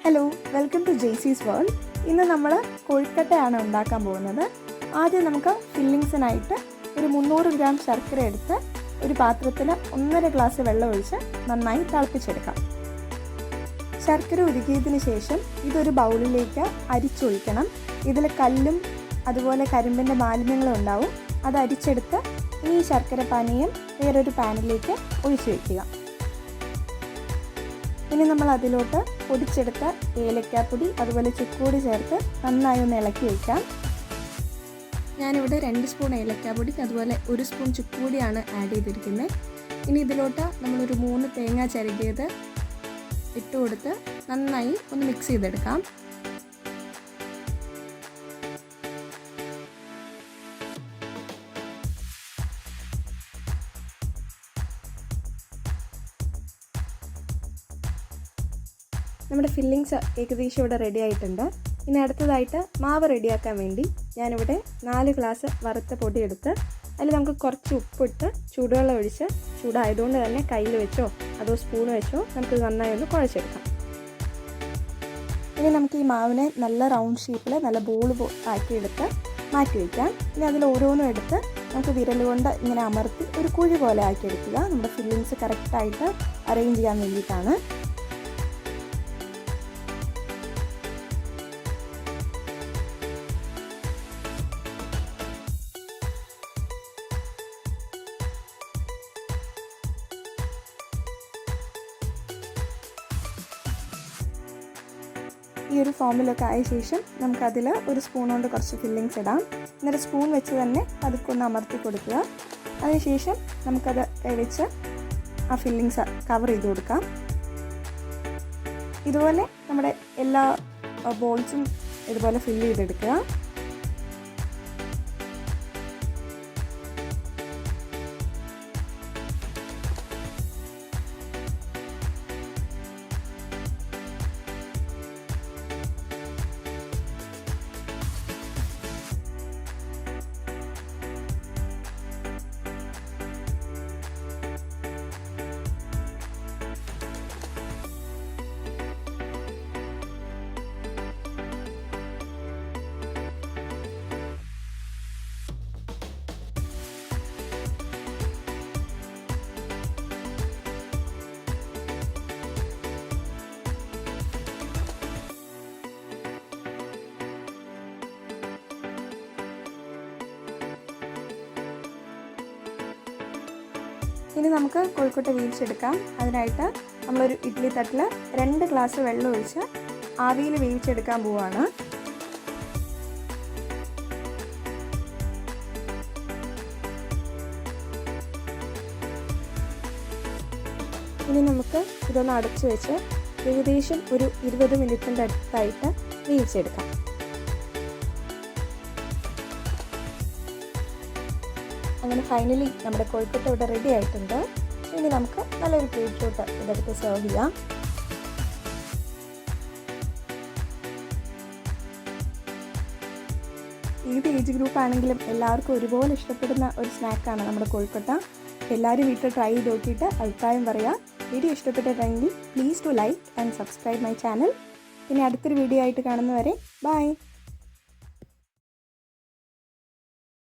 Hello, welcome to Jaycee's World. ഇന്ന് നമ്മൾ കൊഴുക്കട്ടയാണ് ഉണ്ടാക്കാൻ പോകുന്നത്. ആദ്യം നമുക്ക് ഫില്ലിങ്സിനായിട്ട് ഒരു 300 ഗ്രാം ശർക്കര എടുത്ത് ഒരു പാത്രത്തിൽ 1.5 ഗ്ലാസ് വെള്ളം ഒഴിച്ച് നന്നായി തിളപ്പിച്ചെടുക്കാം. ശർക്കര ഉരുകിയതിന് ശേഷം ഇതൊരു ബൗളിലേക്ക് അരിച്ചൊഴിക്കണം. ഇതിൽ കല്ലും അതുപോലെ കരിമ്പിൻ്റെ മാലിന്യങ്ങളും ഉണ്ടാവും. അത് അരിച്ചെടുത്ത് ഈ ശർക്കര പാനീയം വേറൊരു പാനിലേക്ക് ഒഴിച്ചു വയ്ക്കുക. ഇനി നമ്മൾ അതിലോട്ട് പൊടിച്ചെടുത്ത ഏലക്കാപ്പൊടി അതുപോലെ ചുക്കുപൊടി ചേർത്ത് നന്നായി ഒന്ന് ഇളക്കി വയ്ക്കാം. ഞാനിവിടെ 2 സ്പൂൺ ഏലക്കാപ്പൊടി അതുപോലെ 1 സ്പൂൺ ചുക്കുപൊടിയാണ് ആഡ് ചെയ്തിരിക്കുന്നത്. ഇനി ഇതിലോട്ട് നമ്മളൊരു 3 തേങ്ങ ചിരകിയത് ഇട്ട് കൊടുത്ത് നന്നായി ഒന്ന് മിക്സ് ചെയ്തെടുക്കാം. നമ്മുടെ ഫില്ലിങ്സ് ഏകദേശം ഇവിടെ റെഡി ആയിട്ടുണ്ട്. ഇനി അടുത്തതായിട്ട് മാവ് റെഡിയാക്കാൻ വേണ്ടി ഞാനിവിടെ 4 ഗ്ലാസ് വറുത്ത പൊടി എടുത്ത് അതിൽ നമുക്ക് കുറച്ച് ഉപ്പിട്ട് ചൂടുവെള്ളം ഒഴിച്ച് ചൂടായതുകൊണ്ട് തന്നെ കയ്യിൽ വെച്ചോ അതോ സ്പൂൺ വെച്ചോ നമുക്ക് നന്നായി ഒന്ന് കുഴച്ചെടുക്കാം. ഇനി നമുക്ക് ഈ മാവിനെ നല്ല റൗണ്ട് ഷേപ്പിൽ നല്ല ബോൾ ആക്കിയെടുത്ത് മാറ്റി വയ്ക്കാം. ഇനി അതിൽ ഓരോന്നും എടുത്ത് നമുക്ക് വിരൽ കൊണ്ട് ഇങ്ങനെ അമർത്തി ഒരു കുഴി പോലെ ആക്കിയെടുക്കുക. നമ്മുടെ ഫില്ലിങ്സ് കറക്റ്റായിട്ട് അറേഞ്ച് ചെയ്യാൻ വേണ്ടിയിട്ടാണ്. ഈ ഒരു ഫോമിലൊക്കെ ആയ ശേഷം നമുക്കതിൽ ഒരു സ്പൂൺ കൊണ്ട് കുറച്ച് ഫില്ലിങ്സ് ഇടാം. എന്നിട്ട് സ്പൂൺ വെച്ച് തന്നെ പതുക്കെ ഒന്ന് അമർത്തി കൊടുക്കുക. അതിനുശേഷം നമുക്കത് വെച്ച് ആ ഫില്ലിങ്സ് കവർ ചെയ്ത് കൊടുക്കാം. ഇതുപോലെ നമ്മുടെ എല്ലാ ബോൾസും ഇതുപോലെ ഫില്ല് ചെയ്തെടുക്കുക. ഇനി നമുക്ക് കൊഴുക്കട്ട വേവിച്ചെടുക്കാം. അതിനായിട്ട് നമ്മളൊരു ഇഡ്ഡലി തട്ടിൽ 2 ഗ്ലാസ് വെള്ളം ഒഴിച്ച് ആവിയിൽ വേവിച്ചെടുക്കാൻ പോവുകയാണ്. ഇനി നമുക്ക് ഇതൊന്ന് അടച്ചു വെച്ച് ഏകദേശം ഒരു 20 മിനിറ്റിൻ്റെ അടുത്തായിട്ട് വേവിച്ചെടുക്കാം. അങ്ങനെ ഫൈനലി നമ്മുടെ കൊഴുക്കട്ട ഇവിടെ റെഡി ആയിട്ടുണ്ട്. ഇനി നമുക്ക് നല്ലൊരു പ്ലേറ്റിലോട്ട് ഇതെടുത്ത് സെർവ് ചെയ്യാം. ഏത് ഏജ് ഗ്രൂപ്പ് ആണെങ്കിലും എല്ലാവർക്കും ഒരുപോലെ ഇഷ്ടപ്പെടുന്ന ഒരു സ്നാക്കാണ് നമ്മുടെ കൊഴുക്കട്ട. എല്ലാവരും വീട്ടിൽ ട്രൈ ചെയ്ത് നോക്കിയിട്ട് അഭിപ്രായം പറയാം. വീഡിയോ ഇഷ്ടപ്പെട്ടിട്ടുണ്ടെങ്കിൽ please to like and subscribe my channel. ഇനി അടുത്തൊരു വീഡിയോ ആയിട്ട് കാണുന്നവരെ ബൈ.